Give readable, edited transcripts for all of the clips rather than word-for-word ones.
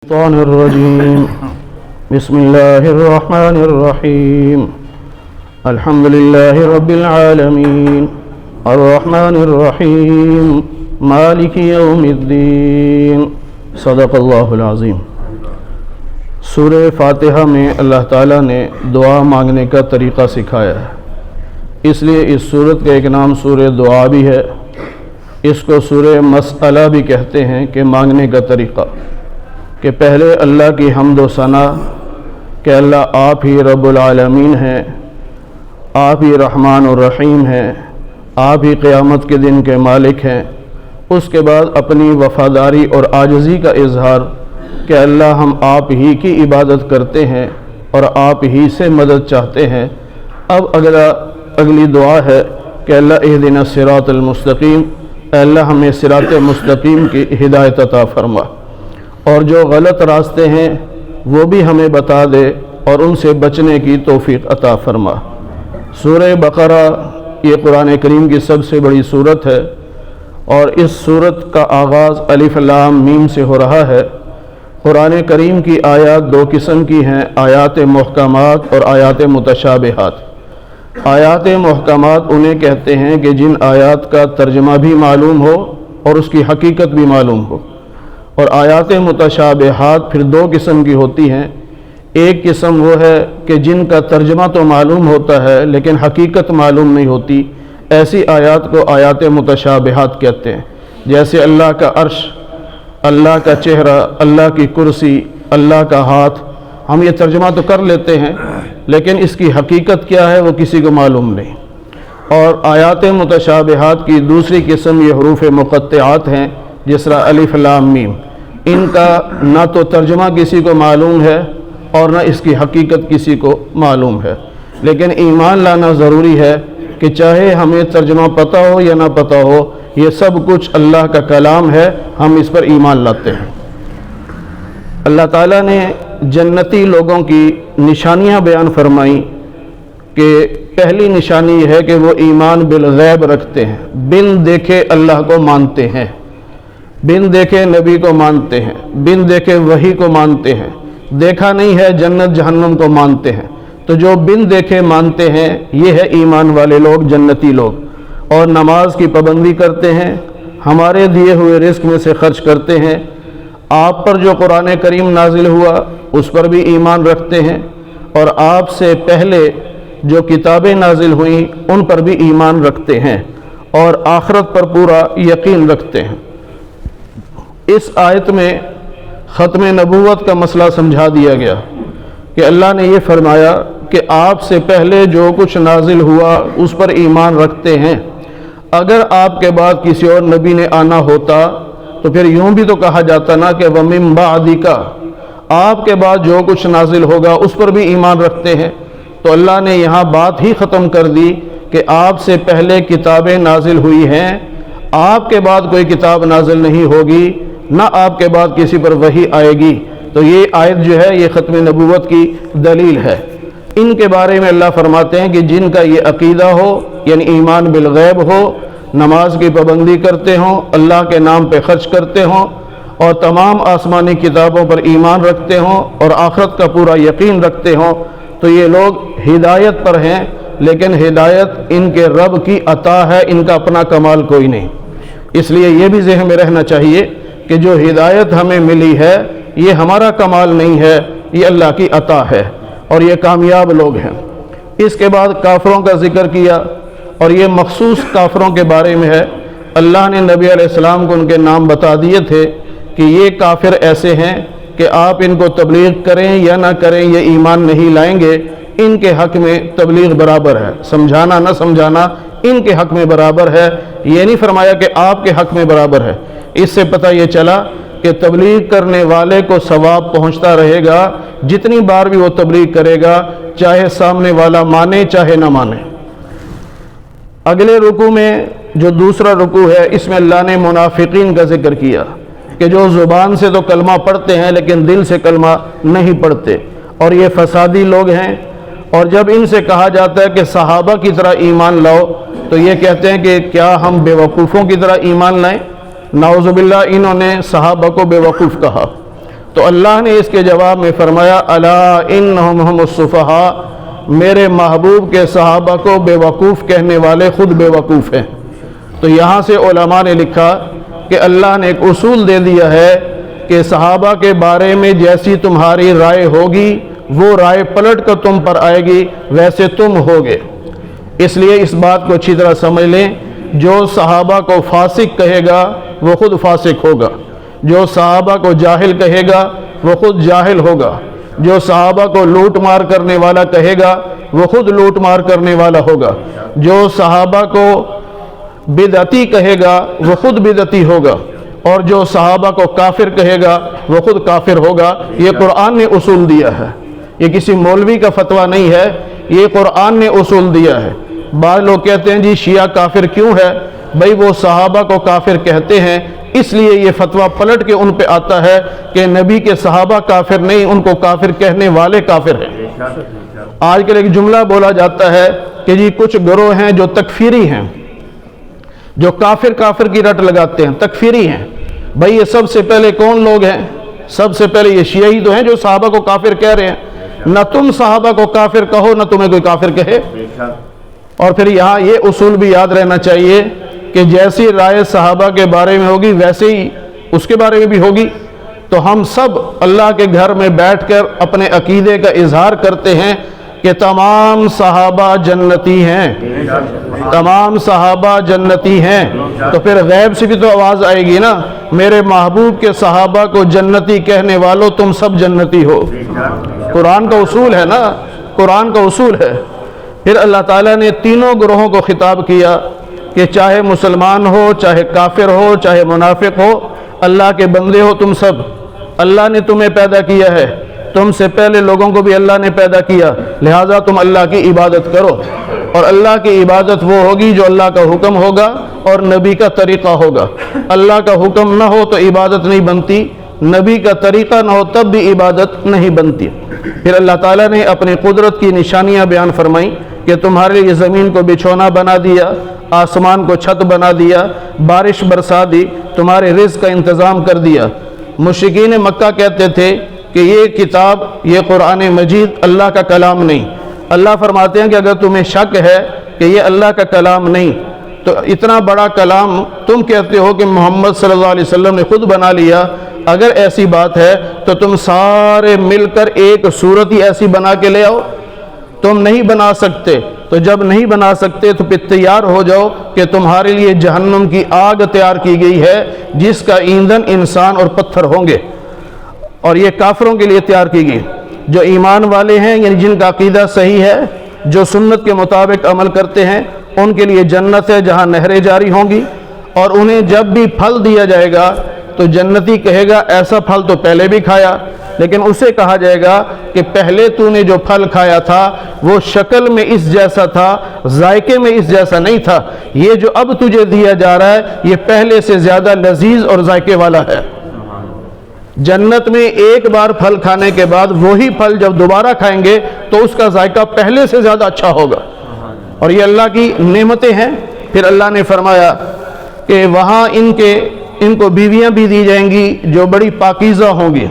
الشيطان الرجيم بسم الله الرحمن الرحيم الحمد لله رب العالمين الرحمن الرحيم مالك يوم الدين صدق اللہ العظیم۔ سورہ فاتحہ میں اللہ تعالیٰ نے دعا مانگنے کا طریقہ سکھایا ہے، اس لیے اس سورت کا ایک نام سورہ دعا بھی ہے۔ اس کو سورہ مسئلہ بھی کہتے ہیں کہ مانگنے کا طریقہ، کہ پہلے اللہ کی حمد و ثنا کہ اللہ آپ ہی رب العالمین ہیں، آپ ہی رحمان الرحیم ہیں، آپ ہی قیامت کے دن کے مالک ہیں۔ اس کے بعد اپنی وفاداری اور عاجزی کا اظہار کہ اللہ ہم آپ ہی کی عبادت کرتے ہیں اور آپ ہی سے مدد چاہتے ہیں۔ اب اگلی دعا ہے کہ اللہ اہدنا الصراط المستقیم، اے اللہ ہمیں صراط مستقیم کی ہدایت عطا فرما، اور جو غلط راستے ہیں وہ بھی ہمیں بتا دے اور ان سے بچنے کی توفیق عطا فرما۔ سورہ بقرہ یہ قرآن کریم کی سب سے بڑی سورت ہے، اور اس سورت کا آغاز الف لام میم سے ہو رہا ہے۔ قرآن کریم کی آیات دو قسم کی ہیں، آیات محکمات اور آیات متشابہات۔ آیات محکمات انہیں کہتے ہیں کہ جن آیات کا ترجمہ بھی معلوم ہو اور اس کی حقیقت بھی معلوم ہو، اور آیات متشابہات پھر دو قسم کی ہوتی ہیں۔ ایک قسم وہ ہے کہ جن کا ترجمہ تو معلوم ہوتا ہے لیکن حقیقت معلوم نہیں ہوتی، ایسی آیات کو آیات متشابہات کہتے ہیں، جیسے اللہ کا عرش، اللہ کا چہرہ، اللہ کی کرسی، اللہ کا ہاتھ۔ ہم یہ ترجمہ تو کر لیتے ہیں لیکن اس کی حقیقت کیا ہے وہ کسی کو معلوم نہیں۔ اور آیات متشابہات کی دوسری قسم یہ حروف مقطعات ہیں، جس طرح الف لام میم۔ ان کا نہ تو ترجمہ کسی کو معلوم ہے اور نہ اس کی حقیقت کسی کو معلوم ہے، لیکن ایمان لانا ضروری ہے کہ چاہے ہمیں ترجمہ پتہ ہو یا نہ پتہ ہو، یہ سب کچھ اللہ کا کلام ہے، ہم اس پر ایمان لاتے ہیں۔ اللہ تعالیٰ نے جنتی لوگوں کی نشانیاں بیان فرمائیں کہ پہلی نشانی یہ ہے کہ وہ ایمان بالغیب رکھتے ہیں، بن دیکھے اللہ کو مانتے ہیں، بن دیکھے نبی کو مانتے ہیں، بن دیکھے وحی کو مانتے ہیں، دیکھا نہیں ہے جنت جہنم کو مانتے ہیں۔ تو جو بن دیکھے مانتے ہیں یہ ہے ایمان والے لوگ، جنتی لوگ۔ اور نماز کی پابندی کرتے ہیں، ہمارے دیے ہوئے رزق میں سے خرچ کرتے ہیں، آپ پر جو قرآن کریم نازل ہوا اس پر بھی ایمان رکھتے ہیں، اور آپ سے پہلے جو کتابیں نازل ہوئیں ان پر بھی ایمان رکھتے ہیں، اور آخرت پر پورا یقین رکھتے ہیں۔ اس آیت میں ختم نبوت کا مسئلہ سمجھا دیا گیا کہ اللہ نے یہ فرمایا کہ آپ سے پہلے جو کچھ نازل ہوا اس پر ایمان رکھتے ہیں۔ اگر آپ کے بعد کسی اور نبی نے آنا ہوتا تو پھر یوں بھی تو کہا جاتا نا کہ وَمِن بَعْدِکَ، آپ کے بعد جو کچھ نازل ہوگا اس پر بھی ایمان رکھتے ہیں۔ تو اللہ نے یہاں بات ہی ختم کر دی کہ آپ سے پہلے کتابیں نازل ہوئی ہیں، آپ کے بعد کوئی کتاب نازل نہیں ہوگی، نہ آپ کے بعد کسی پر وحی آئے گی۔ تو یہ آیت جو ہے یہ ختم نبوت کی دلیل ہے۔ ان کے بارے میں اللہ فرماتے ہیں کہ جن کا یہ عقیدہ ہو، یعنی ایمان بالغیب ہو، نماز کی پابندی کرتے ہوں، اللہ کے نام پہ خرچ کرتے ہوں، اور تمام آسمانی کتابوں پر ایمان رکھتے ہوں، اور آخرت کا پورا یقین رکھتے ہوں، تو یہ لوگ ہدایت پر ہیں۔ لیکن ہدایت ان کے رب کی عطا ہے، ان کا اپنا کمال کوئی نہیں۔ اس لیے یہ بھی ذہن میں رہنا چاہیے کہ جو ہدایت ہمیں ملی ہے یہ ہمارا کمال نہیں ہے، یہ اللہ کی عطا ہے، اور یہ کامیاب لوگ ہیں۔ اس کے بعد کافروں کا ذکر کیا، اور یہ مخصوص کافروں کے بارے میں ہے۔ اللہ نے نبی علیہ السلام کو ان کے نام بتا دیے تھے کہ یہ کافر ایسے ہیں کہ آپ ان کو تبلیغ کریں یا نہ کریں یہ ایمان نہیں لائیں گے، ان کے حق میں تبلیغ برابر ہے، سمجھانا نہ سمجھانا ان کے حق میں برابر ہے۔ یہ نہیں فرمایا کہ آپ کے حق میں برابر ہے۔ اس سے پتہ یہ چلا کہ تبلیغ کرنے والے کو ثواب پہنچتا رہے گا، جتنی بار بھی وہ تبلیغ کرے گا، چاہے سامنے والا مانے چاہے نہ مانے۔ اگلے رکوع میں جو دوسرا رکوع ہے اس میں اللہ نے منافقین کا ذکر کیا کہ جو زبان سے تو کلمہ پڑھتے ہیں لیکن دل سے کلمہ نہیں پڑھتے، اور یہ فسادی لوگ ہیں۔ اور جب ان سے کہا جاتا ہے کہ صحابہ کی طرح ایمان لاؤ تو یہ کہتے ہیں کہ کیا ہم بے وقوفوں کی طرح ایمان لائیں؟ نعوذ باللہ، انہوں نے صحابہ کو بے وقوف کہا۔ تو اللہ نے اس کے جواب میں فرمایا الا انہم هم السفہاء، میرے محبوب کے صحابہ کو بے وقوف کہنے والے خود بے وقوف ہیں۔ تو یہاں سے علماء نے لکھا کہ اللہ نے ایک اصول دے دیا ہے کہ صحابہ کے بارے میں جیسی تمہاری رائے ہوگی وہ رائے پلٹ کر تم پر آئے گی، ویسے تم ہوگے۔ اس لیے اس بات کو اچھی طرح سمجھ لیں، جو صحابہ کو فاسق کہے گا وہ خود فاسق ہوگا، جو صحابہ کو جاہل کہے گا وہ خود جاہل ہوگا، جو صحابہ کو لوٹ مار کرنے والا کہے گا وہ خود لوٹ مار کرنے والا ہوگا، جو صحابہ کو بدعتی کہے گا وہ خود بدعتی ہوگا، اور جو صحابہ کو کافر کہے گا وہ خود کافر ہوگا۔ یہ قرآن نے اصول دیا ہے، یہ کسی مولوی کا فتویٰ نہیں ہے، یہ قرآن نے اصول دیا ہے۔ بعض لوگ کہتے ہیں جی شیعہ کافر کیوں ہے؟ بھئی وہ صحابہ کو کافر کہتے ہیں، اس لیے یہ فتویٰ پلٹ کے ان پہ آتا ہے کہ نبی کے صحابہ کافر نہیں، ان کو کافر کہنے والے کافر ہیں۔ آج کل ایک جملہ بولا جاتا ہے کہ جی کچھ گروہ ہیں جو تکفیری ہیں، جو کافر کافر کی رٹ لگاتے ہیں، تکفیری ہیں۔ بھئی یہ سب سے پہلے کون لوگ ہیں؟ سب سے پہلے یہ شیعی تو ہیں جو صحابہ کو کافر کہہ رہے ہیں۔ نہ تم صحابہ کو کافر کہو نہ تمہیں کوئی کافر کہے۔ اور پھر یہاں یہ اصول بھی یاد رہنا چاہیے کہ جیسی رائے صحابہ کے بارے میں ہوگی ویسے ہی اس کے بارے میں بھی ہوگی۔ تو ہم سب اللہ کے گھر میں بیٹھ کر اپنے عقیدے کا اظہار کرتے ہیں کہ تمام صحابہ جنتی ہیں، تمام صحابہ جنتی ہیں۔ تو پھر غیب سے بھی تو آواز آئے گی نا، میرے محبوب کے صحابہ کو جنتی کہنے والوں تم سب جنتی ہو۔ قرآن کا اصول ہے نا، قرآن کا اصول ہے۔ پھر اللہ تعالیٰ نے تینوں گروہوں کو خطاب کیا کہ چاہے مسلمان ہو، چاہے کافر ہو، چاہے منافق ہو، اللہ کے بندے ہو تم سب، اللہ نے تمہیں پیدا کیا ہے، تم سے پہلے لوگوں کو بھی اللہ نے پیدا کیا، لہٰذا تم اللہ کی عبادت کرو۔ اور اللہ کی عبادت وہ ہوگی جو اللہ کا حکم ہوگا اور نبی کا طریقہ ہوگا۔ اللہ کا حکم نہ ہو تو عبادت نہیں بنتی، نبی کا طریقہ نہ ہو تب بھی عبادت نہیں بنتی۔ پھر اللہ تعالیٰ نے اپنی قدرت کی نشانیاں بیان فرمائیں کہ تمہارے لیے زمین کو بچھونا بنا دیا، آسمان کو چھت بنا دیا، بارش برسا دی، تمہارے رزق کا انتظام کر دیا۔ مشرکین مکہ کہتے تھے کہ یہ کتاب، یہ قرآن مجید اللہ کا کلام نہیں۔ اللہ فرماتے ہیں کہ اگر تمہیں شک ہے کہ یہ اللہ کا کلام نہیں تو اتنا بڑا کلام تم کہتے ہو کہ محمد صلی اللہ علیہ وسلم نے خود بنا لیا، اگر ایسی بات ہے تو تم سارے مل کر ایک صورت ہی ایسی بنا کے لے آؤ۔ تم نہیں بنا سکتے تو جب نہیں بنا سکتے تو پھر تیار ہو جاؤ کہ تمہارے لیے جہنم کی آگ تیار کی گئی ہے جس کا ایندھن انسان اور پتھر ہوں گے، اور یہ کافروں کے لیے تیار کی گئی۔ جو ایمان والے ہیں یعنی جن کا عقیدہ صحیح ہے، جو سنت کے مطابق عمل کرتے ہیں، ان کے لیے جنت ہے جہاں نہریں جاری ہوں گی، اور انہیں جب بھی پھل دیا جائے گا تو جنتی کہے گا ایسا پھل تو پہلے بھی کھایا، لیکن اسے کہا جائے گا کہ پہلے تو نے جو پھل کھایا تھا وہ شکل میں اس جیسا تھا، ذائقے میں اس جیسا نہیں تھا، یہ جو اب تجھے دیا جا رہا ہے یہ پہلے سے زیادہ لذیذ اور ذائقے والا ہے۔ جنت میں ایک بار پھل کھانے کے بعد وہی پھل جب دوبارہ کھائیں گے تو اس کا ذائقہ پہلے سے زیادہ اچھا ہوگا، اور یہ اللہ کی نعمتیں ہیں۔ پھر اللہ نے فرمایا کہ وہاں ان کو بیویاں بھی دی جائیں گی جو بڑی پاکیزہ ہوں گی،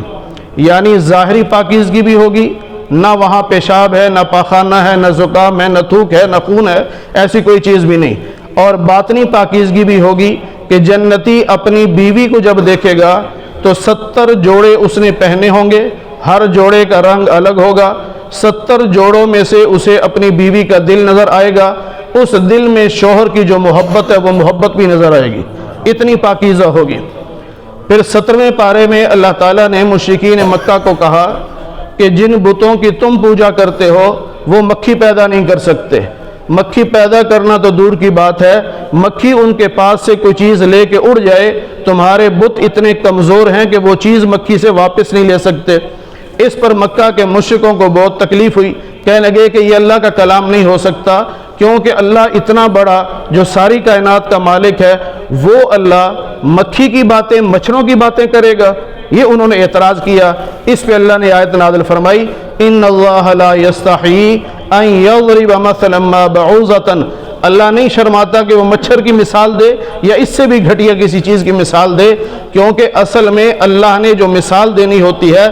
یعنی ظاہری پاکیزگی بھی ہوگی، نہ وہاں پیشاب ہے، نہ پاخانہ ہے، نہ زکام ہے، نہ تھوک ہے، نہ خون ہے، ایسی کوئی چیز بھی نہیں، اور باطنی پاکیزگی بھی ہوگی کہ جنتی اپنی بیوی کو جب دیکھے گا تو 70 جوڑے اس نے پہنے ہوں گے، ہر جوڑے کا رنگ الگ ہوگا، 70 جوڑوں میں سے اسے اپنی بیوی کا دل نظر آئے گا، اس دل میں شوہر کی جو محبت ہے وہ محبت بھی نظر آئے گی، اتنی پاکیزہ ہوگی۔ پھر 17ویں پارے میں اللہ تعالیٰ نے مشرکین مکہ کو کہا کہ جن بتوں کی تم پوجا کرتے ہو وہ مکھی پیدا نہیں کر سکتے، مکھی پیدا کرنا تو دور کی بات ہے، مکھی ان کے پاس سے کوئی چیز لے کے اڑ جائے، تمہارے بت اتنے کمزور ہیں کہ وہ چیز مکھی سے واپس نہیں لے سکتے۔ اس پر مکہ کے مشرکوں کو بہت تکلیف ہوئی، کہنے لگے کہ یہ اللہ کا کلام نہیں ہو سکتا، کیونکہ اللہ اتنا بڑا جو ساری کائنات کا مالک ہے وہ اللہ مکھی کی باتیں، مچھروں کی باتیں کرے گا؟ یہ انہوں نے اعتراض کیا۔ اس پہ اللہ نے آیت نازل فرمائی، ان اللہ لا یستحی ان یضرب مثلا ما بعوضۃ اللہ نہیں شرماتا کہ وہ مچھر کی مثال دے یا اس سے بھی گھٹیا کسی چیز کی مثال دے، کیونکہ اصل میں اللہ نے جو مثال دینی ہوتی ہے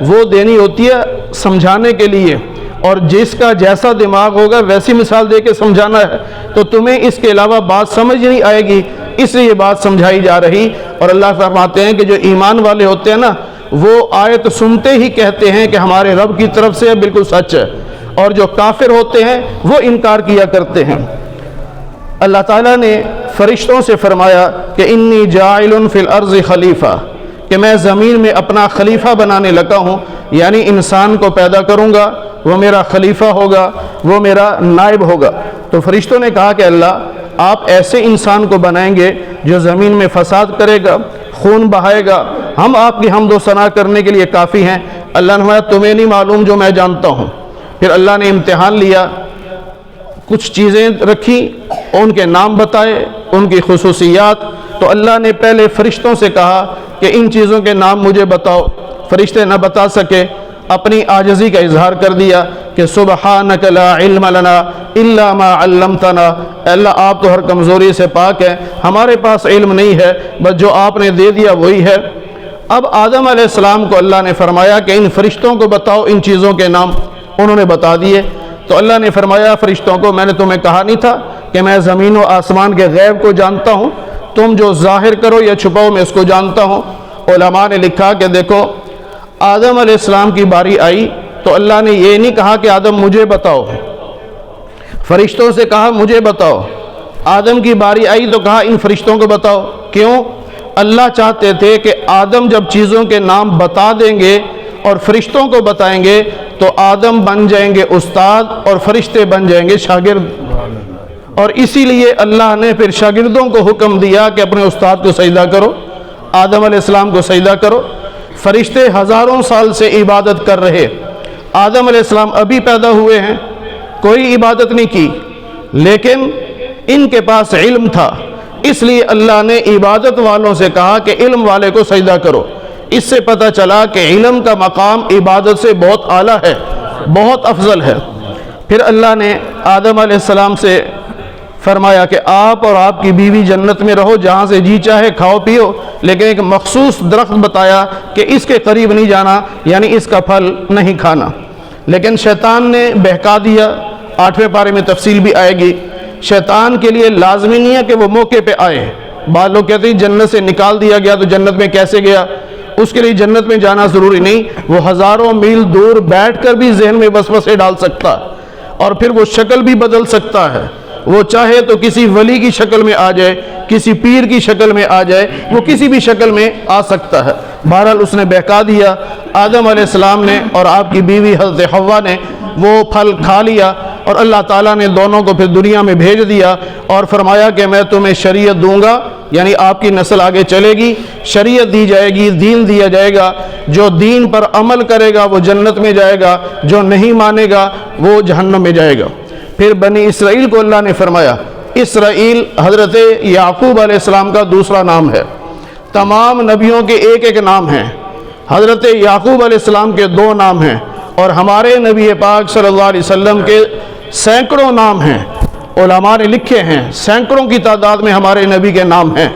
وہ دینی ہوتی ہے سمجھانے کے لیے، اور جس کا جیسا دماغ ہوگا ویسی مثال دے کے سمجھانا ہے، تو تمہیں اس کے علاوہ بات سمجھ نہیں آئے گی، اس لیے یہ بات سمجھائی جا رہی۔ اور اللہ فرماتے ہیں کہ جو ایمان والے ہوتے ہیں نا، وہ آیت سنتے ہی کہتے ہیں کہ ہمارے رب کی طرف سے بالکل سچ ہے، اور جو کافر ہوتے ہیں وہ انکار کیا کرتے ہیں۔ اللہ تعالیٰ نے فرشتوں سے فرمایا کہ انی جاعل فی الارض خلیفہ، کہ میں زمین میں اپنا خلیفہ بنانے لگا ہوں، یعنی انسان کو پیدا کروں گا، وہ میرا خلیفہ ہوگا، وہ میرا نائب ہوگا۔ تو فرشتوں نے کہا کہ اللہ، آپ ایسے انسان کو بنائیں گے جو زمین میں فساد کرے گا، خون بہائے گا، ہم آپ کی حمد و ثنا کرنے کے لیے کافی ہیں۔ اللہ نے فرمایا تمہیں نہیں معلوم جو میں جانتا ہوں۔ پھر اللہ نے امتحان لیا، کچھ چیزیں رکھی، ان کے نام بتائے، ان کی خصوصیات۔ تو اللہ نے پہلے فرشتوں سے کہا کہ ان چیزوں کے نام مجھے بتاؤ، فرشتے نہ بتا سکے، اپنی عاجزی کا اظہار کر دیا کہ سبحانک لا علم لنا الا ما علمتنا، اللہ آپ تو ہر کمزوری سے پاک ہیں، ہمارے پاس علم نہیں ہے، بس جو آپ نے دے دیا وہی ہے۔ اب آدم علیہ السلام کو اللہ نے فرمایا کہ ان فرشتوں کو بتاؤ ان چیزوں کے نام، انہوں نے بتا دیے۔ تو اللہ نے فرمایا فرشتوں کو، میں نے تمہیں کہا نہیں تھا کہ میں زمین و آسمان کے غیب کو جانتا ہوں، تم جو ظاہر کرو یا چھپاؤ میں اس کو جانتا ہوں۔ علماء نے لکھا کہ دیکھو، آدم علیہ السلام کی باری آئی تو اللہ نے یہ نہیں کہا کہ آدم مجھے بتاؤ، فرشتوں سے کہا مجھے بتاؤ۔ آدم کی باری آئی تو کہا ان فرشتوں کو بتاؤ۔ کیوں؟ اللہ چاہتے تھے کہ آدم جب چیزوں کے نام بتا دیں گے اور فرشتوں کو بتائیں گے تو آدم بن جائیں گے استاد اور فرشتے بن جائیں گے شاگرد، اور اسی لیے اللہ نے پھر شاگردوں کو حکم دیا کہ اپنے استاد کو سجدہ کرو، آدم علیہ السلام کو سجدہ کرو۔ فرشتے ہزاروں سال سے عبادت کر رہے، آدم علیہ السلام ابھی پیدا ہوئے ہیں، کوئی عبادت نہیں کی، لیکن ان کے پاس علم تھا، اس لیے اللہ نے عبادت والوں سے کہا کہ علم والے کو سجدہ کرو۔ اس سے پتہ چلا کہ علم کا مقام عبادت سے بہت اعلیٰ ہے، بہت افضل ہے۔ پھر اللہ نے آدم علیہ السلام سے فرمایا کہ آپ اور آپ کی بیوی جنت میں رہو، جہاں سے جی چاہے کھاؤ پیو، لیکن ایک مخصوص درخت بتایا کہ اس کے قریب نہیں جانا، یعنی اس کا پھل نہیں کھانا۔ لیکن شیطان نے بہکا دیا، 8ویں پارے میں تفصیل بھی آئے گی۔ شیطان کے لیے لازمی نہیں ہے کہ وہ موقع پہ آئے، بعض لوگ کہتے ہیں جنت سے نکال دیا گیا تو جنت میں کیسے گیا، اس کے لیے جنت میں جانا ضروری نہیں، وہ ہزاروں میل دور بیٹھ کر بھی ذہن میں وسوسے ڈال سکتا ہے، اور پھر وہ شکل بھی بدل سکتا ہے، وہ چاہے تو کسی ولی کی شکل میں آ جائے، کسی پیر کی شکل میں آ جائے، وہ کسی بھی شکل میں آ سکتا ہے۔ بہرحال اس نے بہکا دیا، آدم علیہ السلام نے اور آپ کی بیوی حضرت حوا نے وہ پھل کھا لیا، اور اللہ تعالیٰ نے دونوں کو پھر دنیا میں بھیج دیا اور فرمایا کہ میں تمہیں شریعت دوں گا، یعنی آپ کی نسل آگے چلے گی، شریعت دی جائے گی، دین دیا جائے گا، جو دین پر عمل کرے گا وہ جنت میں جائے گا، جو نہیں مانے گا وہ جہنم میں جائے گا۔ پھر بنی اسرائیل کو اللہ نے فرمایا، اسرائیل حضرت یعقوب علیہ السلام کا دوسرا نام ہے، تمام نبیوں کے ایک ایک نام ہیں، حضرت یعقوب علیہ السلام کے 2 نام ہیں، اور ہمارے نبی پاک صلی اللہ علیہ وسلم کے سینکڑوں نام ہیں، علماء نے لکھے ہیں، سینکڑوں کی تعداد میں ہمارے نبی کے نام ہیں۔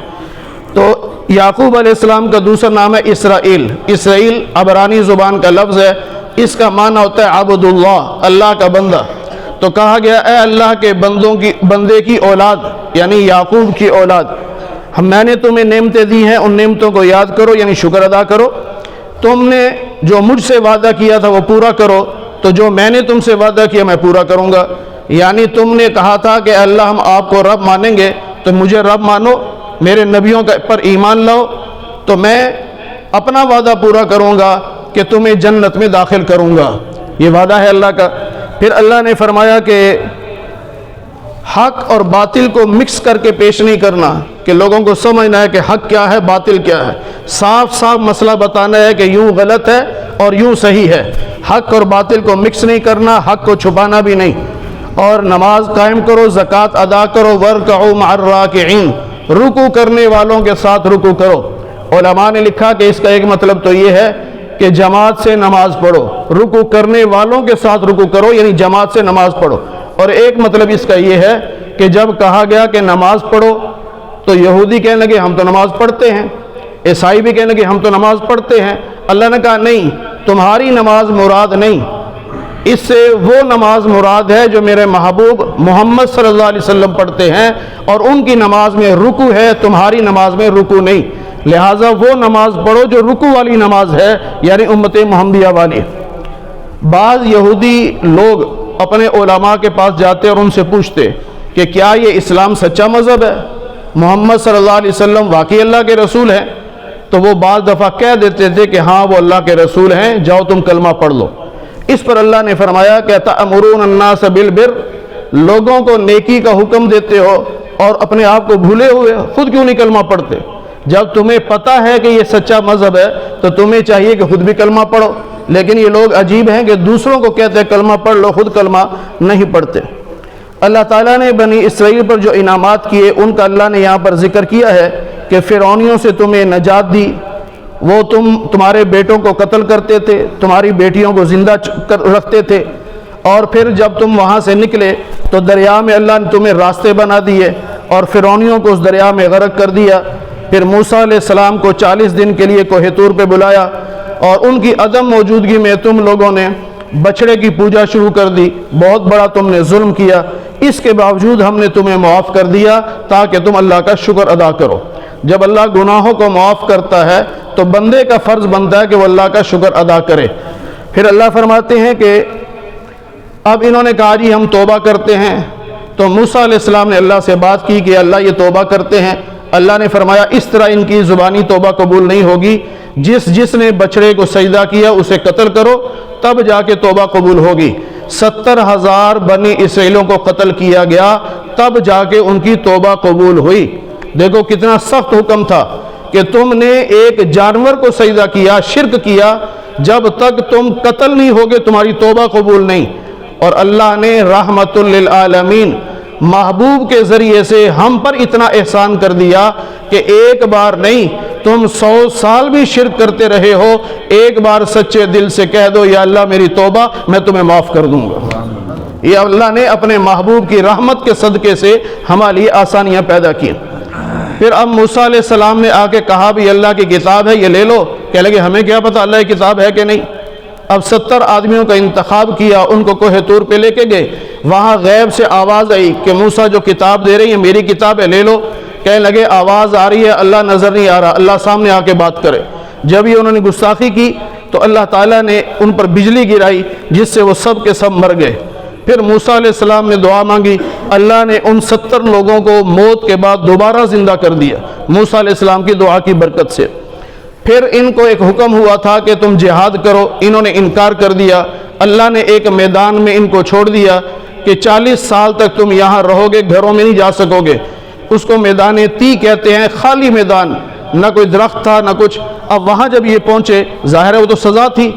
تو یعقوب علیہ السلام کا دوسرا نام ہے اسرائیل۔ اسرائیل عبرانی زبان کا لفظ ہے، اس کا معنی ہوتا ہے عبد اللہ، اللہ کا بندہ۔ تو کہا گیا اے اللہ کے بندے کی اولاد، یعنی یعقوب کی اولاد، میں نے تمہیں نعمتیں دی ہیں، ان نعمتوں کو یاد کرو، یعنی شکر ادا کرو، تم نے جو مجھ سے وعدہ کیا تھا وہ پورا کرو، تو جو میں نے تم سے وعدہ کیا میں پورا کروں گا۔ یعنی تم نے کہا تھا کہ اللہ ہم آپ کو رب مانیں گے، تو مجھے رب مانو، میرے نبیوں پر ایمان لاؤ، تو میں اپنا وعدہ پورا کروں گا کہ تمہیں جنت میں داخل کروں گا، یہ وعدہ ہے اللہ کا۔ پھر اللہ نے فرمایا کہ حق اور باطل کو مکس کر کے پیش نہیں کرنا، کہ لوگوں کو سمجھنا ہے کہ حق کیا ہے باطل کیا ہے، صاف صاف مسئلہ بتانا ہے کہ یوں غلط ہے اور یوں صحیح ہے، حق اور باطل کو مکس نہیں کرنا، حق کو چھپانا بھی نہیں، اور نماز قائم کرو، زکوٰۃ ادا کرو، وَارْكَعُوا مَعَ الرَّاكِعِينَ، رکوع کرنے والوں کے ساتھ رکوع کرو۔ علماء نے لکھا کہ اس کا ایک مطلب تو یہ ہے کہ جماعت سے نماز پڑھو، رکوع کرنے والوں کے ساتھ رکوع کرو، یعنی جماعت سے نماز پڑھو، اور ایک مطلب اس کا یہ ہے کہ جب کہا گیا کہ نماز پڑھو تو یہودی کہنے لگے ہم تو نماز پڑھتے ہیں، عیسائی بھی کہنے لگے ہم تو نماز پڑھتے ہیں۔ اللہ نے کہا نہیں، تمہاری نماز مراد نہیں، اس سے وہ نماز مراد ہے جو میرے محبوب محمد صلی اللہ علیہ وسلم پڑھتے ہیں، اور ان کی نماز میں رکوع ہے، تمہاری نماز میں رکوع نہیں، لہٰذا وہ نماز پڑھو جو رکوع والی نماز ہے، یعنی امت محمدیہ والی۔ بعض یہودی لوگ اپنے علماء کے پاس جاتے اور ان سے پوچھتے کہ کیا یہ اسلام سچا مذہب ہے، محمد صلی اللہ علیہ وسلم واقعی اللہ کے رسول ہیں؟ تو وہ بعض دفعہ کہہ دیتے تھے کہ ہاں وہ اللہ کے رسول ہیں، جاؤ تم کلمہ پڑھ لو۔ اس پر اللہ نے فرمایا کہ تأمرون الناس بالبر، لوگوں کو نیکی کا حکم دیتے ہو اور اپنے آپ کو بھولے ہوئے خود کیوں نہیں کلمہ پڑھتے؟ جب تمہیں پتہ ہے کہ یہ سچا مذہب ہے تو تمہیں چاہیے کہ خود بھی کلمہ پڑھو، لیکن یہ لوگ عجیب ہیں کہ دوسروں کو کہتے ہیں کلمہ پڑھ لو، خود کلمہ نہیں پڑھتے۔ اللہ تعالیٰ نے بنی اسرائیل پر جو انعامات کیے ان کا اللہ نے یہاں پر ذکر کیا ہے کہ فرعونیوں سے تمہیں نجات دی، وہ تمہارے بیٹوں کو قتل کرتے تھے، تمہاری بیٹیوں کو زندہ رکھتے تھے، اور پھر جب تم وہاں سے نکلے تو دریا میں اللہ نے تمہیں راستے بنا دیے اور فرعونیوں کو اس دریا میں غرق کر دیا۔ پھر موسیٰ علیہ السلام کو 40 دن کے لیے کوہ طور پہ بلایا اور ان کی عدم موجودگی میں تم لوگوں نے بچڑے کی پوجا شروع کر دی، بہت بڑا تم نے ظلم کیا، اس کے باوجود ہم نے تمہیں معاف کر دیا تاکہ تم اللہ کا شکر ادا کرو۔ جب اللہ گناہوں کو معاف کرتا ہے تو بندے کا فرض بنتا ہے کہ وہ اللہ کا شکر ادا کرے۔ پھر اللہ فرماتے ہیں کہ اب انہوں نے کہا جی ہم توبہ کرتے ہیں، تو موسیٰ علیہ السلام نے اللہ سے بات کی کہ اللہ یہ توبہ کرتے ہیں۔ اللہ نے فرمایا اس طرح ان کی زبانی توبہ قبول نہیں ہوگی، جس نے بچڑے کو سجدہ کیا اسے قتل کرو تب جا کے توبہ قبول ہوگی۔ 70,000 بنی اسرائیلوں کو قتل کیا گیا تب جا کے ان کی توبہ قبول ہوئی۔ دیکھو کتنا سخت حکم تھا کہ تم نے ایک جانور کو سجدہ کیا، شرک کیا، جب تک تم قتل نہیں ہوگے تمہاری توبہ قبول نہیں۔ اور اللہ نے رحمت للعالمین محبوب کے ذریعے سے ہم پر اتنا احسان کر دیا کہ ایک بار نہیں، تم 100 سال بھی شرک کرتے رہے ہو، ایک بار سچے دل سے کہہ دو یا اللہ میری توبہ، میں تمہیں معاف کر دوں گا۔ یہ اللہ نے اپنے محبوب کی رحمت کے صدقے سے ہمارے لیے آسانیاں پیدا کی۔ پھر اب موسیٰ علیہ السلام نے آ کے کہا بھی اللہ کی کتاب ہے یہ لے لو، کہہ لگے ہمیں کیا پتہ اللہ کی کتاب ہے کہ نہیں۔ اب 70 آدمیوں کا انتخاب کیا، ان کو کوہ طور پہ لے کے گئے، وہاں غیب سے آواز آئی کہ موسیٰ جو کتاب دے رہی ہے میری کتاب ہے، لے لو۔ کہنے لگے آواز آ رہی ہے اللہ نظر نہیں آ رہا، اللہ سامنے آ کے بات کرے۔ جب یہ انہوں نے گستاخی کی تو اللہ تعالیٰ نے ان پر بجلی گرائی جس سے وہ سب کے سب مر گئے۔ پھر موسیٰ علیہ السلام نے دعا مانگی، اللہ نے ان 70 لوگوں کو موت کے بعد دوبارہ زندہ کر دیا موسیٰ علیہ السلام کی دعا کی برکت سے۔ پھر ان کو ایک حکم ہوا تھا کہ تم جہاد کرو، انہوں نے انکار کر دیا۔ اللہ نے ایک میدان میں ان کو چھوڑ دیا کہ 40 سال تک تم یہاں رہو گے، گھروں میں نہیں جا سکو گے۔ اس کو میدان تی کہتے ہیں، خالی میدان، نہ کوئی درخت تھا نہ کچھ۔ اب وہاں جب یہ پہنچے، ظاہر ہے وہ تو سزا تھی،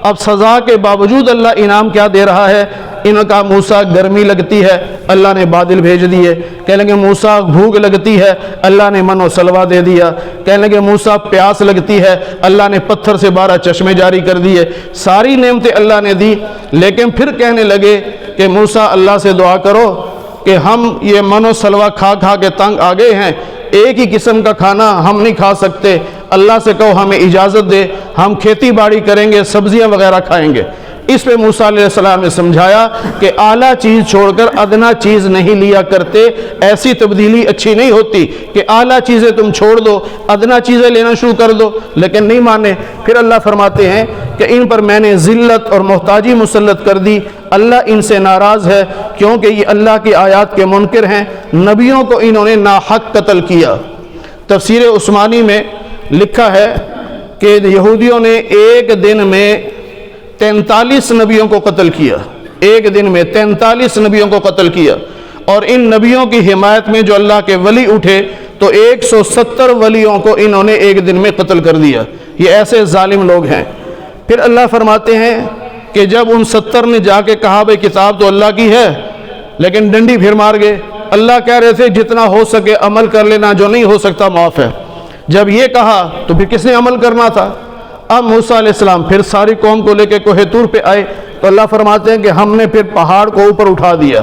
اب سزا کے باوجود اللہ انعام کیا دے رہا ہے؟ انہوں نے کہا موسیٰ گرمی لگتی ہے، اللہ نے بادل بھیج دیے۔ کہنے لگے موسیٰ بھوک لگتی ہے، اللہ نے من و سلوہ دے دیا۔ کہنے لگے موسیٰ پیاس لگتی ہے، اللہ نے پتھر سے 12 چشمے جاری کر دیے۔ ساری نعمتیں اللہ نے دی، لیکن پھر کہنے لگے کہ موسیٰ اللہ سے دعا کرو کہ ہم یہ من و سلوہ کھا کھا کے تنگ آ گئے ہیں، ایک ہی قسم کا کھانا ہم نہیں کھا سکتے، اللہ سے کہو ہمیں اجازت دے، ہم کھیتی باڑی کریں گے، سبزیاں وغیرہ کھائیں گے۔ اس پہ موسیٰ علیہ السلام نے سمجھایا کہ اعلیٰ چیز چھوڑ کر ادنا چیز نہیں لیا کرتے، ایسی تبدیلی اچھی نہیں ہوتی کہ اعلیٰ چیزیں تم چھوڑ دو، ادنا چیزیں لینا شروع کر دو، لیکن نہیں مانے۔ پھر اللہ فرماتے ہیں کہ ان پر میں نے ذلت اور محتاجی مسلط کر دی، اللہ ان سے ناراض ہے کیونکہ یہ اللہ کی آیات کے منکر ہیں، نبیوں کو انہوں نے ناحق قتل کیا۔ تفسیر عثمانی میں لکھا ہے کہ یہودیوں نے ایک دن میں 43 نبیوں کو قتل کیا، ایک دن میں 43 نبیوں کو قتل کیا، اور ان نبیوں کی حمایت میں جو اللہ کے ولی اٹھے تو 170 ولیوں کو انہوں نے ایک دن میں قتل کر دیا۔ یہ ایسے ظالم لوگ ہیں۔ پھر اللہ فرماتے ہیں کہ جب ان 70 نے جا کے کہا بھئی کتاب تو اللہ کی ہے، لیکن ڈنڈی پھر مار گئے۔ اللہ کہہ رہے تھے جتنا ہو سکے عمل کر لینا، جو نہیں ہو سکتا معاف ہے۔ جب یہ کہا تو پھر کس نے عمل کرنا تھا؟ اب موسیٰ علیہ السلام پھر ساری قوم کو لے کے کوہ طور پہ آئے تو اللہ فرماتے ہیں کہ ہم نے پھر پہاڑ کو اوپر اٹھا دیا،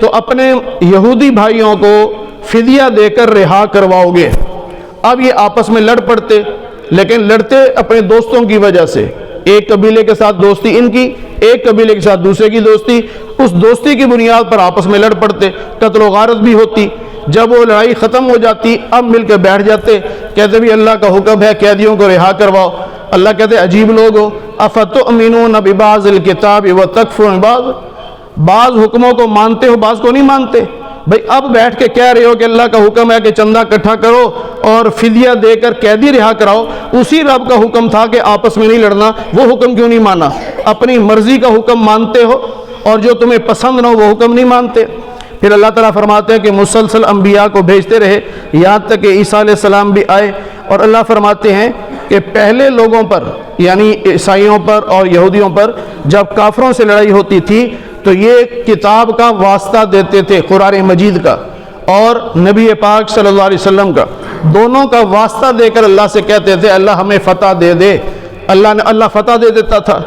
تو اپنے یہودی بھائیوں کو فدیہ دے کر رہا کرواؤ گے۔ اب یہ آپس میں لڑ پڑتے، لیکن لڑتے اپنے دوستوں کی وجہ سے، ایک قبیلے کے ساتھ دوستی ان کی، ایک قبیلے کے ساتھ دوسرے کی دوستی، اس دوستی کی بنیاد پر آپس میں لڑ پڑتے، قتل و غارت بھی ہوتی۔ جب وہ لڑائی ختم ہو جاتی اب مل کے بیٹھ جاتے، کہتے بھی اللہ کا حکم ہے قیدیوں کو رہا کرواؤ۔ اللہ کہتے عجیب لوگ ہو، افتؤمنون ببعض الکتاب وتکفرون ببعض، بعض حکموں کو مانتے ہو بعض کو نہیں مانتے۔ بھئی اب بیٹھ کے کہہ رہے ہو کہ اللہ کا حکم ہے کہ چندہ اکٹھا کرو اور فدیہ دے کر قیدی رہا کراؤ، اسی رب کا حکم تھا کہ آپس میں نہیں لڑنا، وہ حکم کیوں نہیں مانا؟ اپنی مرضی کا حکم مانتے ہو اور جو تمہیں پسند نہ ہو وہ حکم نہیں مانتے۔ پھر اللہ تعالیٰ فرماتے ہیں کہ مسلسل انبیاء کو بھیجتے رہے یہاں تک کہ عیسیٰ علیہ السلام بھی آئے، اور اللہ فرماتے ہیں کہ پہلے لوگوں پر یعنی عیسائیوں پر اور یہودیوں پر جب کافروں سے لڑائی ہوتی تھی تو یہ کتاب کا واسطہ دیتے تھے، قرآن مجید کا اور نبی پاک صلی اللہ علیہ وسلم کا، دونوں کا واسطہ دے کر اللہ سے کہتے تھے اللہ ہمیں فتح دے دے، اللہ فتح دے دیتا تھا۔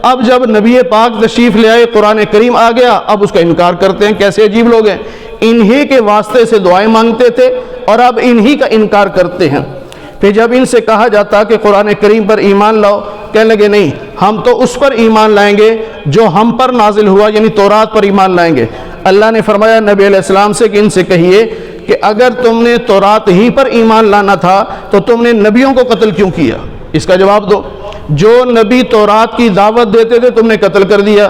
اب جب نبی پاک تشریف لے آئے، قرآن کریم آ گیا، اب اس کا انکار کرتے ہیں، کیسے عجیب لوگ ہیں، انہی کے واسطے سے دعائیں مانگتے تھے اور اب انہی کا انکار کرتے ہیں۔ پھر جب ان سے کہا جاتا کہ قرآن کریم پر ایمان لاؤ، کہنے لگے نہیں، ہم تو اس پر ایمان لائیں گے جو ہم پر نازل ہوا، یعنی تورات پر ایمان لائیں گے۔ اللہ نے فرمایا نبی علیہ السلام سے کہ ان سے کہیے کہ اگر تم نے تورات ہی پر ایمان لانا تھا تو تم نے نبیوں کو قتل کیوں کیا؟ اس کا جواب دو۔ جو نبی تورات کی دعوت دیتے تھے تم نے قتل کر دیا،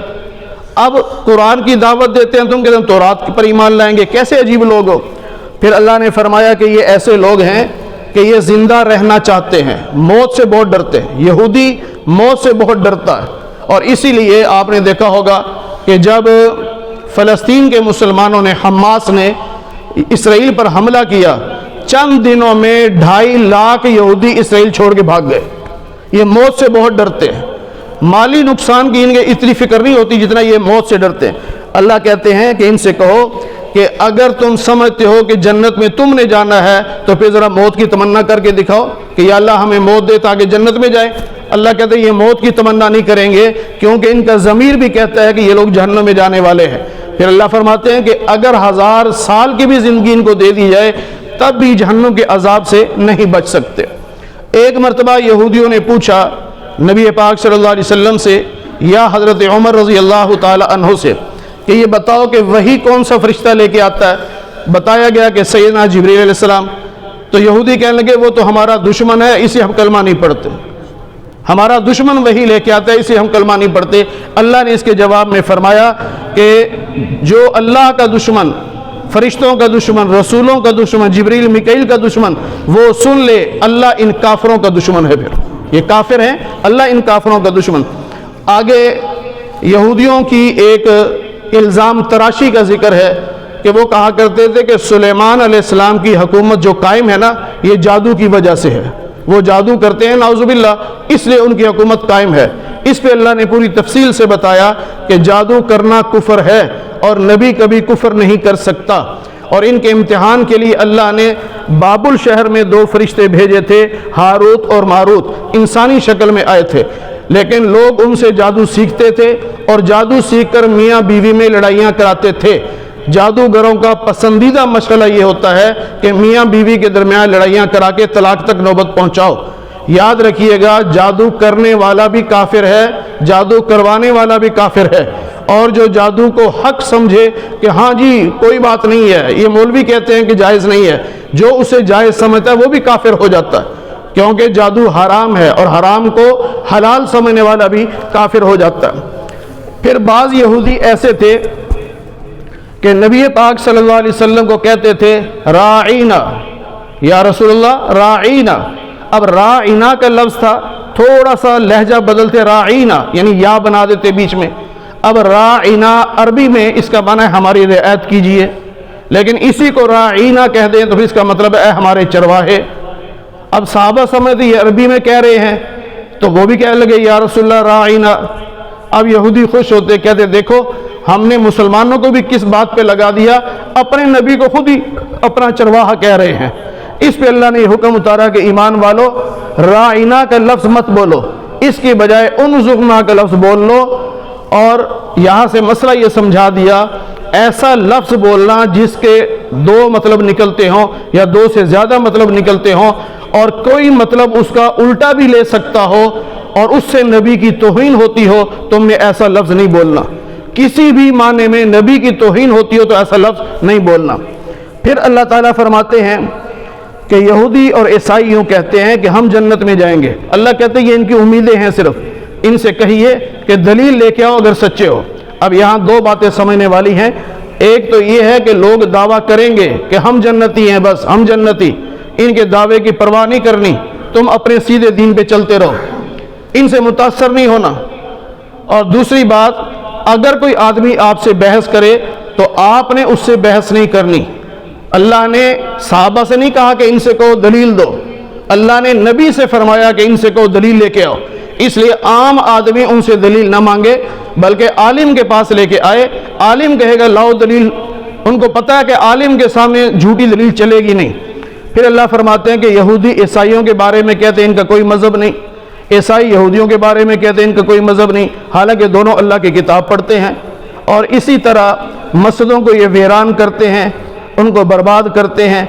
اب قرآن کی دعوت دیتے ہیں تم کہتے ہیں تورات پر ایمان لائیں گے، کیسے عجیب لوگ ہو۔ پھر اللہ نے فرمایا کہ یہ ایسے لوگ ہیں کہ یہ زندہ رہنا چاہتے ہیں، موت سے بہت ڈرتے ہیں، یہودی موت سے بہت ڈرتا ہے، اور اسی لیے آپ نے دیکھا ہوگا کہ جب فلسطین کے مسلمانوں نے، حماس نے اسرائیل پر حملہ کیا، چند دنوں میں 2.5 لاکھ یہودی اسرائیل چھوڑ کے بھاگ گئے۔ یہ موت سے بہت ڈرتے ہیں، مالی نقصان کی ان کے اتنی فکر نہیں ہوتی جتنا یہ موت سے ڈرتے ہیں۔ اللہ کہتے ہیں کہ ان سے کہو کہ اگر تم سمجھتے ہو کہ جنت میں تم نے جانا ہے تو پھر ذرا موت کی تمنا کر کے دکھاؤ کہ یا اللہ ہمیں موت دے تاکہ جنت میں جائیں۔ اللہ کہتے ہیں یہ موت کی تمنا نہیں کریں گے کیونکہ ان کا ضمیر بھی کہتا ہے کہ یہ لوگ جہنم میں جانے والے ہیں۔ پھر اللہ فرماتے ہیں کہ اگر 1000 سال کی بھی زندگی ان کو دے دی جائے تب بھی جہنم کے عذاب سے نہیں بچ سکتے۔ ایک مرتبہ یہودیوں نے پوچھا نبی پاک صلی اللہ علیہ وسلم سے یا حضرت عمر رضی اللہ تعالی عنہ سے کہ یہ بتاؤ کہ وہی کون سا فرشتہ لے کے آتا ہے؟ بتایا گیا کہ سیدنا جبریل علیہ السلام۔ تو یہودی کہنے لگے وہ تو ہمارا دشمن ہے اسے ہم کلمہ نہیں پڑھتے، ہمارا دشمن وہی لے کے آتا ہے اسے ہم کلمہ نہیں پڑھتے۔ اللہ نے اس کے جواب میں فرمایا کہ جو اللہ کا دشمن، فرشتوں کا دشمن، رسولوں کا دشمن، جبریل میکائیل کا دشمن، وہ سن لے اللہ ان کافروں کا دشمن ہے۔ پھر یہ کافر ہیں، اللہ ان کافروں کا دشمن۔ آگے یہودیوں کی ایک الزام تراشی کا ذکر ہے کہ وہ کہا کرتے تھے کہ سلیمان علیہ السلام کی حکومت جو قائم ہے نا یہ جادو کی وجہ سے ہے، وہ جادو کرتے ہیں نعوذ باللہ اس لیے ان کی حکومت قائم ہے۔ اس پہ اللہ نے پوری تفصیل سے بتایا کہ جادو کرنا کفر ہے اور نبی کبھی کفر نہیں کر سکتا، اور ان کے امتحان کے لیے اللہ نے بابل شہر میں 2 فرشتے بھیجے تھے، ہاروت اور ماروت، انسانی شکل میں آئے تھے، لیکن لوگ ان سے جادو سیکھتے تھے اور جادو سیکھ کر میاں بیوی میں لڑائیاں کراتے تھے۔ جادوگروں کا پسندیدہ مشغلہ یہ ہوتا ہے کہ میاں بیوی کے درمیان لڑائیاں کرا کے طلاق تک نوبت پہنچاؤ۔ یاد رکھیے گا جادو کرنے والا بھی کافر ہے، جادو کروانے والا بھی کافر ہے، اور جو جادو کو حق سمجھے کہ ہاں جی کوئی بات نہیں ہے، یہ مولوی کہتے ہیں کہ جائز نہیں ہے، جو اسے جائز سمجھتا ہے وہ بھی کافر ہو جاتا ہے، کیونکہ جادو حرام ہے اور حرام کو حلال سمجھنے والا بھی کافر ہو جاتا ہے۔ پھر بعض یہودی ایسے تھے کہ نبی پاک صلی اللہ علیہ وسلم کو کہتے تھے راعینا یا رسول اللہ راعینا۔ اب راعینا کا لفظ تھا، تھوڑا سا لہجہ بدلتے راعینا یعنی یا بنا دیتے بیچ میں۔ اب راعینا عربی میں اس کا معنی ہے ہماری رعایت کیجئے، لیکن اسی کو راعینا کہہ دیں تو پھر اس کا مطلب ہے اے ہمارے چرواہے۔ اب صحابہ سمجھتے یہ عربی میں کہہ رہے ہیں تو وہ بھی کہنے لگے یا رسول اللہ راعینا۔ اب یہودی خوش ہوتے کہتے دیکھو ہم نے مسلمانوں کو بھی کس بات پہ لگا دیا، اپنے نبی کو خود ہی اپنا چرواہا کہہ رہے ہیں۔ اس پہ اللہ نے یہ حکم اتارا کہ ایمان والو راعینا کا لفظ مت بولو، اس کی بجائے انظرنا کا لفظ بول لو، اور یہاں سے مسئلہ یہ سمجھا دیا ایسا لفظ بولنا جس کے دو مطلب نکلتے ہوں یا دو سے زیادہ مطلب نکلتے ہوں اور کوئی مطلب اس کا الٹا بھی لے سکتا ہو اور اس سے نبی کی توہین ہوتی ہو، تم نے ایسا لفظ نہیں بولنا۔ کسی بھی معنی میں نبی کی توہین ہوتی ہو تو ایسا لفظ نہیں بولنا۔ پھر اللہ تعالیٰ فرماتے ہیں کہ یہودی اور عیسائی یوں کہتے ہیں کہ ہم جنت میں جائیں گے۔ اللہ کہتے ہیں یہ ان کی امیدیں ہیں، صرف ان سے کہیے کہ دلیل لے کے آؤ اگر سچے ہو۔ اب یہاں دو باتیں سمجھنے والی ہیں۔ ایک تو یہ ہے کہ لوگ دعویٰ کریں گے کہ ہم جنتی ہیں، بس ہم جنتی، ان کے دعوے کی پرواہ نہیں کرنی، تم اپنے سیدھے دین پہ چلتے رہو، ان سے متاثر نہیں ہونا۔ اور دوسری بات، اگر کوئی آدمی آپ سے بحث کرے تو آپ نے اس سے بحث نہیں کرنی۔ اللہ نے صحابہ سے نہیں کہا کہ ان سے کہو دلیل دو، اللہ نے نبی سے فرمایا کہ ان سے کہو دلیل لے کے آؤ۔ اس لیے عام آدمی ان سے دلیل نہ مانگے بلکہ عالم کے پاس لے کے آئے۔ عالم کہے گا لاؤ دلیل، ان کو پتہ ہے کہ عالم کے سامنے جھوٹی دلیل چلے گی نہیں۔ پھر اللہ فرماتے ہیں کہ یہودی عیسائیوں کے بارے میں کہتے ہیں ان کا کوئی مذہب نہیں، عیسائی یہودیوں کے بارے میں کہتے ہیں ان کا کوئی مذہب نہیں، حالانکہ دونوں اللہ کی کتاب پڑھتے ہیں۔ اور اسی طرح مسجدوں کو یہ ویران کرتے ہیں، ان کو برباد کرتے ہیں۔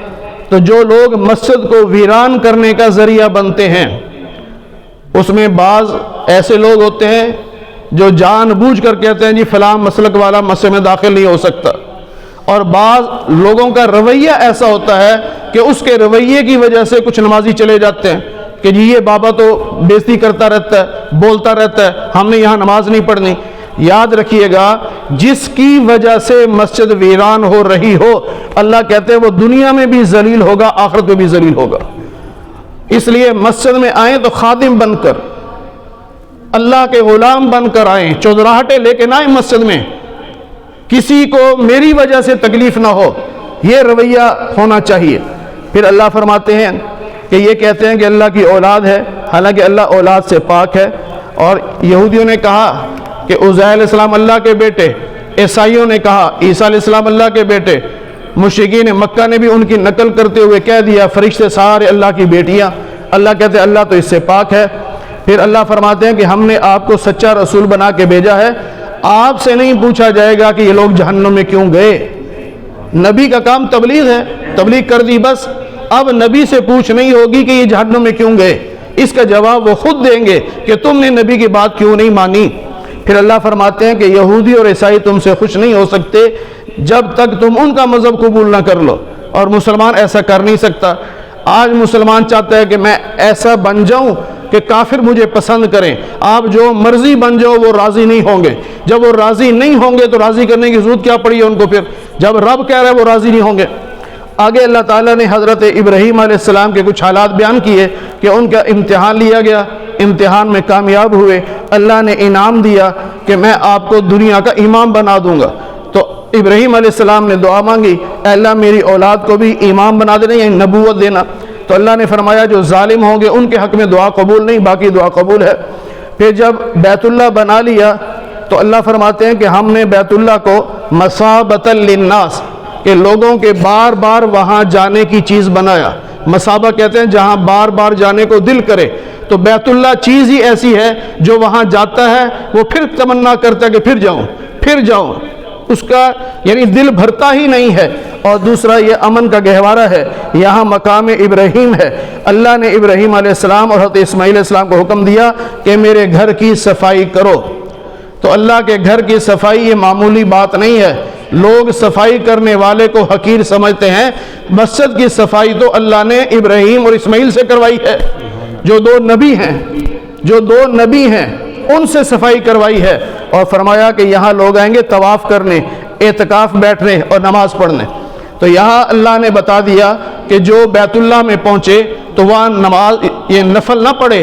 تو جو لوگ مسجد کو ویران کرنے کا ذریعہ بنتے ہیں اس میں بعض ایسے لوگ ہوتے ہیں جو جان بوجھ کر کہتے ہیں جی فلاں مسلک والا مسجد میں داخل نہیں ہو سکتا، اور بعض لوگوں کا رویہ ایسا ہوتا ہے کہ اس کے رویے کی وجہ سے کچھ نمازی چلے جاتے ہیں کہ جی یہ بابا تو بےزتی کرتا رہتا ہے، بولتا رہتا ہے، ہم نے یہاں نماز نہیں پڑھنی۔ یاد رکھیے گا جس کی وجہ سے مسجد ویران ہو رہی ہو، اللہ کہتے ہیں وہ دنیا میں بھی ذلیل ہوگا، آخرت میں بھی ذلیل ہوگا۔ اس لیے مسجد میں آئیں تو خادم بن کر، اللہ کے غلام بن کر آئیں، چودراہٹیں لے کے نہ آئیں مسجد میں، کسی کو میری وجہ سے تکلیف نہ ہو، یہ رویہ ہونا چاہیے۔ پھر اللہ فرماتے ہیں کہ یہ کہتے ہیں کہ اللہ کی اولاد ہے، حالانکہ اللہ اولاد سے پاک ہے۔ اور یہودیوں نے کہا کہ عزیر علیہ السلام اللہ کے بیٹے، عیسائیوں نے کہا عیسیٰ علیہ السلام اللہ کے بیٹے، مشرکین مکہ نے بھی ان کی نقل کرتے ہوئے کہہ دیا فرشتے سارے اللہ کی بیٹیاں۔ اللہ کہتے ہیں اللہ تو اس سے پاک ہے۔ پھر اللہ فرماتے ہیں کہ ہم نے آپ کو سچا رسول بنا کے بھیجا ہے، آپ سے نہیں پوچھا جائے گا کہ یہ لوگ جہنم میں کیوں گئے۔ نبی کا کام تبلیغ ہے، تبلیغ کر دی بس، اب نبی سے پوچھ نہیں ہوگی کہ یہ جہنم میں کیوں گئے، اس کا جواب وہ خود دیں گے کہ تم نے نبی کی بات کیوں نہیں مانی۔ پھر اللہ فرماتے ہیں کہ یہودی اور عیسائی تم سے خوش نہیں ہو سکتے جب تک تم ان کا مذہب قبول نہ کر لو، اور مسلمان ایسا کر نہیں سکتا۔ آج مسلمان چاہتا ہے کہ میں ایسا بن جاؤں کہ کافر مجھے پسند کریں، آپ جو مرضی بن جاؤ وہ راضی نہیں ہوں گے۔ جب وہ راضی نہیں ہوں گے تو راضی کرنے کی ضرورت کیا پڑی ہے ان کو؟ پھر جب رب کہہ رہا ہے وہ راضی نہیں ہوں گے۔ آگے اللہ تعالیٰ نے حضرت ابراہیم علیہ السلام کے کچھ حالات بیان کیے کہ ان کا امتحان لیا گیا، امتحان میں کامیاب ہوئے، اللہ نے انعام دیا کہ میں آپ کو دنیا کا امام بنا دوں گا۔ تو ابراہیم علیہ السلام نے دعا مانگی اے اللہ میری اولاد کو بھی امام بنا دینا، یعنی نبوت دینا۔ تو اللہ نے فرمایا جو ظالم ہوں گے ان کے حق میں دعا قبول نہیں، باقی دعا قبول ہے۔ پھر جب بیت اللہ بنا لیا تو اللہ فرماتے ہیں کہ ہم نے بیت اللہ کو مثابۃ للناس، کہ لوگوں کے بار بار وہاں جانے کی چیز بنایا۔ مثابہ کہتے ہیں جہاں بار بار جانے کو دل کرے، تو بیت اللہ چیز ہی ایسی ہے جو وہاں جاتا ہے وہ پھر تمنا کرتا ہے کہ پھر جاؤں پھر جاؤں، اس کا یعنی دل بھرتا ہی نہیں ہے۔ اور دوسرا یہ امن کا گہوارہ ہے، یہاں مقام ابراہیم ہے۔ اللہ نے ابراہیم علیہ السلام اور حضرت اسماعیل علیہ السلام کو حکم دیا کہ میرے گھر کی صفائی کرو۔ تو اللہ کے گھر کی صفائی یہ معمولی بات نہیں ہے، لوگ صفائی کرنے والے کو حقیر سمجھتے ہیں۔ مسجد کی صفائی تو اللہ نے ابراہیم اور اسماعیل سے کروائی ہے، جو دو نبی ہیں ان سے صفائی کروائی ہے، اور فرمایا کہ یہاں لوگ آئیں گے طواف کرنے، اعتکاف بیٹھنے اور نماز پڑھنے۔ تو یہاں اللہ نے بتا دیا کہ جو بیت اللہ میں پہنچے تو وہاں نماز یہ نفل نہ پڑھے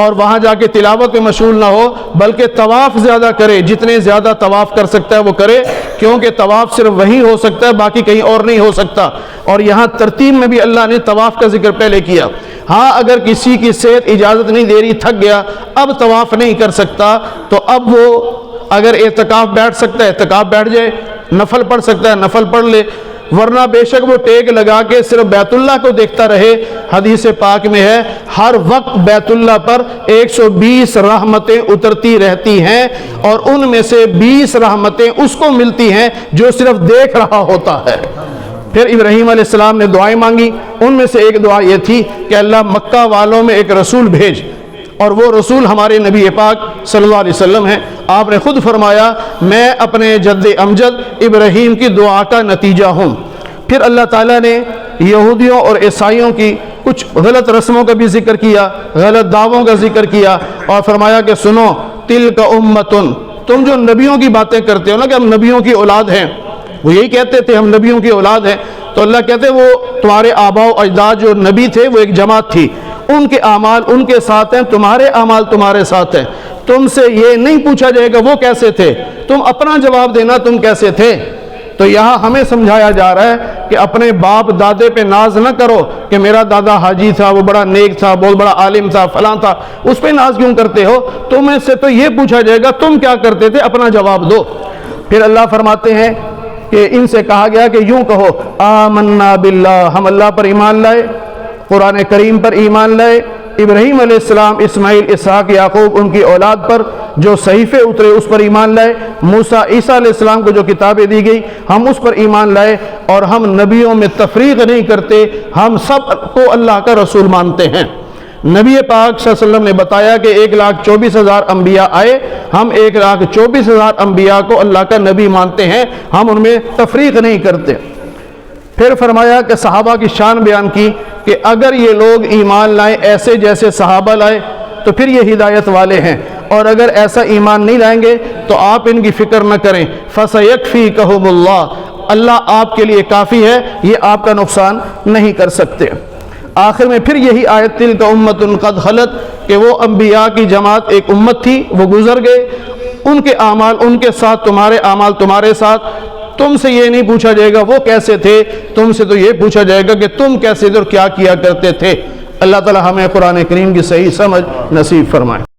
اور وہاں جا کے تلاوت میں مشغول نہ ہو، بلکہ طواف زیادہ کرے، جتنے زیادہ طواف کر سکتا ہے وہ کرے، کیونکہ طواف صرف وہی ہو سکتا ہے، باقی کہیں اور نہیں ہو سکتا۔ اور یہاں ترتیب میں بھی اللہ نے طواف کا ذکر پہلے کیا۔ ہاں اگر کسی کی صحت اجازت نہیں دے رہی، تھک گیا، اب طواف نہیں کر سکتا، تو اب وہ اگر اعتکاف بیٹھ سکتا ہے اعتکاف بیٹھ جائے، نفل پڑھ سکتا ہے نفل پڑھ لے، ورنہ بے شک وہ ٹیک لگا کے صرف بیت اللہ کو دیکھتا رہے۔ حدیث پاک میں ہے ہر وقت بیت اللہ پر 120 رحمتیں اترتی رہتی ہیں، اور ان میں سے 20 رحمتیں اس کو ملتی ہیں جو صرف دیکھ رہا ہوتا ہے۔ پھر ابراہیم علیہ السلام نے دعائیں مانگی، ان میں سے ایک دعا یہ تھی کہ اللہ مکہ والوں میں ایک رسول بھیج، اور وہ رسول ہمارے نبی پاک صلی اللہ علیہ وسلم ہیں۔ آپ نے خود فرمایا میں اپنے جد امجد ابراہیم کی دعا کا نتیجہ ہوں۔ پھر اللہ تعالیٰ نے یہودیوں اور عیسائیوں کی کچھ غلط رسموں کا بھی ذکر کیا، غلط دعووں کا ذکر کیا، اور فرمایا کہ سنو تلک امتن، تم جو نبیوں کی باتیں کرتے ہو نا کہ ہم نبیوں کی اولاد ہیں، وہ یہی کہتے تھے ہم نبیوں کی اولاد ہیں، تو اللہ کہتے وہ تمہارے آباء و اجداد جو نبی تھے وہ ایک جماعت تھی، ان کے اعمال ان کے ساتھ ہیں، تمہارے اعمال تمہارے ساتھ ہیں، تم سے یہ نہیں پوچھا جائے گا وہ کیسے تھے، تم اپنا جواب دینا تم کیسے تھے۔ تو یہاں ہمیں سمجھایا جا رہا ہے کہ اپنے باپ دادے پہ ناز نہ کرو کہ میرا دادا حاجی تھا، وہ بڑا نیک تھا، بہت بڑا عالم تھا، فلاں تھا، اس پہ ناز کیوں کرتے ہو؟ تمہیں سے تو یہ پوچھا جائے گا تم کیا کرتے تھے، اپنا جواب دو۔ پھر اللہ فرماتے ہیں کہ ان سے کہا گیا کہ یوں کہو آمنا باللہ، ہم اللہ پر ایمان لائے، قرآن کریم پر ایمان لائے، ابراہیم علیہ السلام، اسماعیل، اسحاق، یعقوب ان کی اولاد پر جو صحیفے اترے اس پر ایمان لائے، موسیٰ، عیسیٰ علیہ السلام کو جو کتابیں دی گئی ہم اس پر ایمان لائے، اور ہم نبیوں میں تفریق نہیں کرتے، ہم سب کو اللہ کا رسول مانتے ہیں۔ نبی پاک صلی اللہ علیہ وسلم نے بتایا کہ 1,24,000 انبیاء آئے، ہم 1,24,000 انبیاء کو اللہ کا نبی مانتے ہیں، ہم ان میں تفریق نہیں کرتے۔ پھر فرمایا کہ صحابہ کی شان بیان کی کہ اگر یہ لوگ ایمان لائیں ایسے جیسے صحابہ لائے تو پھر یہ ہدایت والے ہیں، اور اگر ایسا ایمان نہیں لائیں گے تو آپ ان کی فکر نہ کریں، فَسَيَكْفِيكَهُمُ اللَّهُ، اللہ آپ کے لیے کافی ہے، یہ آپ کا نقصان نہیں کر سکتے۔ آخر میں پھر یہی آیت تلک امت قد خلت، کہ وہ انبیاء کی جماعت ایک امت تھی، وہ گزر گئے، ان کے اعمال ان کے ساتھ، تمہارے اعمال تمہارے ساتھ، تم سے یہ نہیں پوچھا جائے گا وہ کیسے تھے، تم سے تو یہ پوچھا جائے گا کہ تم کیسے تھے اور کیا کیا کرتے تھے۔ اللہ تعالی ہمیں قرآن کریم کی صحیح سمجھ نصیب فرمائے۔